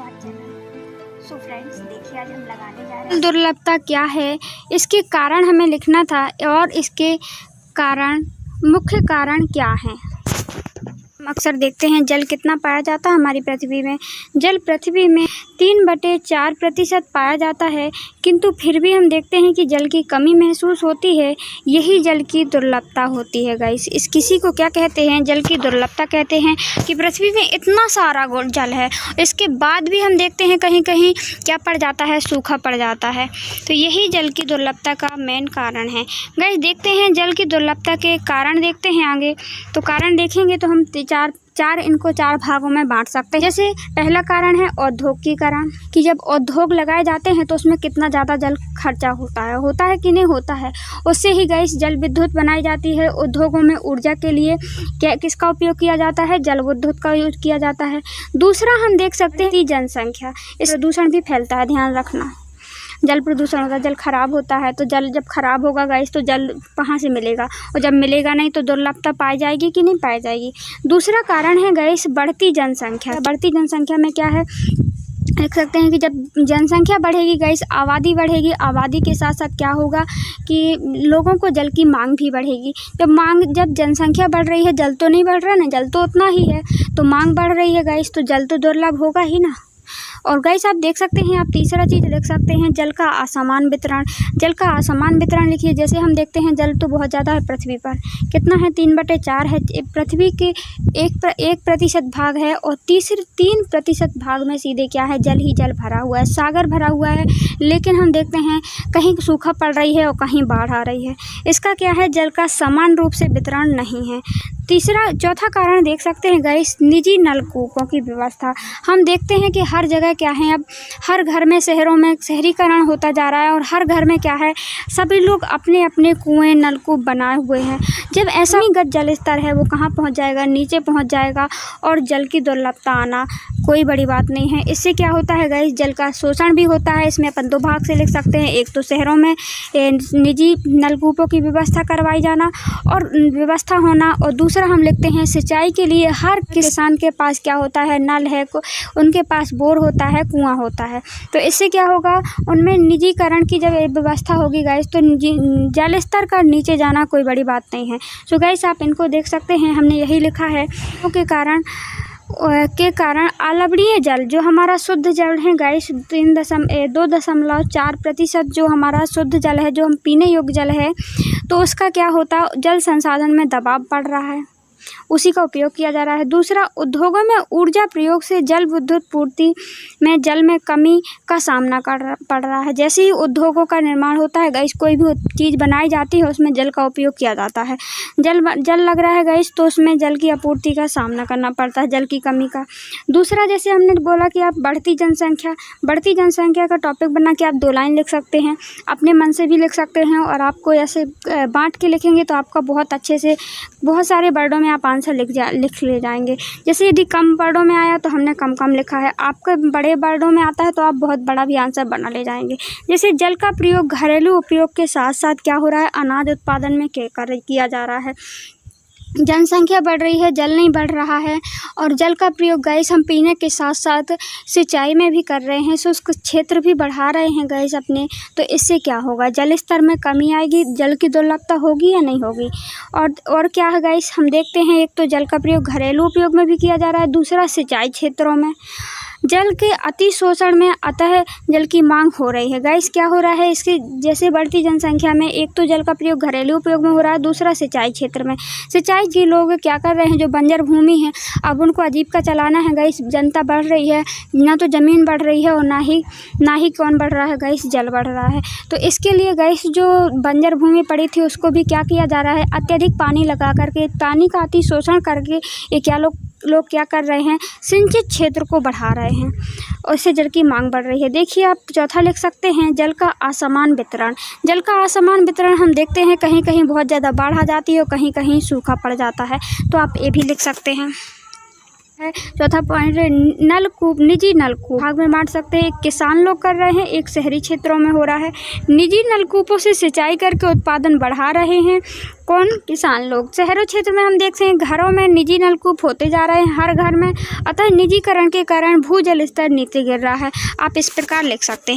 बात चली। So friends, देखिए आज हम लगाने जा रहे हैं दुर्लभता क्या है, इसके कारण हमें लिखना था और इसके कारण मुख्य कारण क्या है। हम अक्सर देखते हैं जल कितना पाया जाता है हमारी पृथ्वी में। जल पृथ्वी में 3/4% पाया जाता है, किंतु फिर भी हम देखते हैं कि जल की कमी महसूस होती है। यही जल की दुर्लभता होती है गाइस। इस किसी को क्या कहते हैं, जल की दुर्लभता कहते हैं कि पृथ्वी में इतना सारा जल है, इसके बाद भी हम देखते हैं कहीं कहीं क्या पड़ जाता है, सूखा पड़ जाता है। तो यही जल की दुर्लभता का मेन कारण है गाइस। देखते हैं जल की दुर्लभता के कारण, देखते हैं आगे। तो कारण देखेंगे तो हम इनको चार भागों में बांट सकते हैं। जैसे पहला कारण है औद्योगिकीकरण, कि जब उद्योग लगाए जाते हैं तो उसमें कितना ज़्यादा जल खर्चा होता है कि नहीं होता है। उससे ही गैस जल विद्युत बनाई जाती है। उद्योगों में ऊर्जा के लिए किसका उपयोग किया जाता है, जल विद्युत का यूज किया जाता है। दूसरा हम देख सकते हैं कि जनसंख्या, इस प्रदूषण भी फैलता है, ध्यान रखना। जल प्रदूषण होता है, जल खराब होता है, तो जल जब खराब होगा गाइस तो जल कहाँ से मिलेगा, और जब मिलेगा नहीं तो दुर्लभता पाई जाएगी कि नहीं पाई जाएगी। दूसरा कारण है गाइस बढ़ती जनसंख्या। बढ़ती जनसंख्या में क्या है, देख सकते हैं कि जब जनसंख्या बढ़ेगी गाइस, आबादी बढ़ेगी। आबादी के साथ साथ क्या होगा कि लोगों को जल की मांग भी बढ़ेगी। जब जनसंख्या बढ़ रही है, जल तो नहीं बढ़ रहा ना, जल तो उतना ही है, तो मांग बढ़ रही है गाइस, तो जल तो दुर्लभ होगा ही ना। और गाइस आप देख सकते हैं, आप तीसरा चीज़ देख सकते हैं, जल का असमान वितरण। जल का असमान वितरण लिखिए। जैसे हम देखते हैं जल तो बहुत ज़्यादा है पृथ्वी पर, कितना है, 3/4 है। पृथ्वी के 1% भाग है, और 3% भाग में सीधे क्या है, जल ही जल भरा हुआ है, सागर भरा हुआ है। लेकिन हम देखते हैं कहीं सूखा पड़ रही है और कहीं बाढ़ आ रही है। इसका क्या है, जल का समान रूप से वितरण नहीं है। चौथा कारण देख सकते हैं गाइस, निजी नलकूपों की व्यवस्था। हम देखते हैं कि हर जगह क्या है, अब हर घर में, शहरों में शहरीकरण होता जा रहा है, और हर घर में क्या है, सभी लोग अपने अपने कुएं नलकूप बनाए हुए हैं। जब ऐसा ही गत जल स्तर है वो कहाँ पहुँच जाएगा, नीचे पहुँच जाएगा, और जल की दुर्लभता आना कोई बड़ी बात नहीं है। इससे क्या होता है गाइस, जल का शोषण भी होता है। इसमें अपन दो भाग से लिख सकते हैं, एक तो शहरों में निजी नलकूपों की व्यवस्था करवाई जाना और व्यवस्था होना, और दूसरा हम लिखते हैं सिंचाई के लिए हर किसान के पास क्या होता है, नल है, उनके पास बोर होता है, कुआं होता है। तो इससे क्या होगा, उनमें निजीकरण की जब व्यवस्था होगी गाइस, तो जल स्तर का नीचे जाना कोई बड़ी बात नहीं है। सो गाइस आप इनको देख सकते हैं, हमने यही लिखा है के कारण अलवणीय जल, जो हमारा शुद्ध जल है गाइस, 2.4% जो हमारा शुद्ध जल है, जो हम पीने योग्य जल है, तो उसका क्या होता, जल संसाधन में दबाव पड़ रहा है, उसी का उपयोग किया जा रहा है। दूसरा, उद्योगों में ऊर्जा प्रयोग से जल विद्युत पूर्ति में जल में कमी का सामना पड़ रहा है। जैसे ही उद्योगों का निर्माण होता है गाइस, कोई भी चीज़ बनाई जाती है उसमें जल का उपयोग किया जाता है। जल लग रहा है गाइस, तो उसमें जल की आपूर्ति का सामना करना पड़ता है, जल की कमी का। दूसरा, जैसे हमने बोला कि आप बढ़ती जनसंख्या का टॉपिक बना के आप 2 लाइन लिख सकते हैं, अपने मन से भी लिख सकते हैं, और आपको ऐसे बांट के लिखेंगे तो आपका बहुत अच्छे से, बहुत सारे वर्डों में आप आंसर लिख ले जाएंगे। जैसे यदि कम वर्डों में आया तो हमने कम लिखा है, आपके बड़े वर्डों में आता है तो आप बहुत बड़ा भी आंसर बना ले जाएंगे। जैसे जल का प्रयोग घरेलू उपयोग के साथ साथ क्या हो रहा है, अनाज उत्पादन में किया जा रहा है। जनसंख्या बढ़ रही है, जल नहीं बढ़ रहा है, और जल का प्रयोग गाइस हम पीने के साथ साथ सिंचाई में भी कर रहे हैं, सो उसको क्षेत्र भी बढ़ा रहे हैं गाइस अपने। तो इससे क्या होगा, जल स्तर में कमी आएगी, जल की दुर्लभता होगी या नहीं होगी। और क्या है गाइस, हम देखते हैं एक तो जल का प्रयोग घरेलू उपयोग में भी किया जा रहा है, दूसरा सिंचाई क्षेत्रों में। जल के अति शोषण में अतः जल की मांग हो रही है गाइस। क्या हो रहा है, इसकी जैसे बढ़ती जनसंख्या में एक तो जल का प्रयोग घरेलू उपयोग में हो रहा है, दूसरा सिंचाई क्षेत्र में। सिंचाई के लोग क्या कर रहे हैं, जो बंजर भूमि है अब उनको आजीविका चलाना है गाइस। जनता बढ़ रही है, ना तो ज़मीन बढ़ रही है और ना ही कौन बढ़ रहा है गाइस, जल बढ़ रहा है। तो इसके लिए गाइस जो बंजर भूमि पड़ी थी उसको भी क्या किया जा रहा है, अत्यधिक पानी लगा करके, पानी का अति शोषण करके ये क्या लोग क्या कर रहे हैं, सिंचित क्षेत्र को बढ़ा रहे हैं, और इससे जल की मांग बढ़ रही है। देखिए आप चौथा लिख सकते हैं, जल का असमान वितरण। जल का असमान वितरण हम देखते हैं कहीं कहीं बहुत ज़्यादा बाढ़ आ जाती है और कहीं कहीं सूखा पड़ जाता है, तो आप ये भी लिख सकते हैं। है। चौथा पॉइंट है नलकूप, निजी नलकूप भाग में बांट सकते हैं। एक किसान लोग कर रहे हैं, एक शहरी क्षेत्रों में हो रहा है। निजी नलकूपों से सिंचाई करके उत्पादन बढ़ा रहे हैं कौन? किसान लोग। शहरों क्षेत्र में हम देखते हैं घरों में निजी नलकूप होते जा रहे हैं हर घर में, अतः निजीकरण के कारण भूजल स्तर नीचे गिर रहा है। आप इस प्रकार लिख सकते हैं।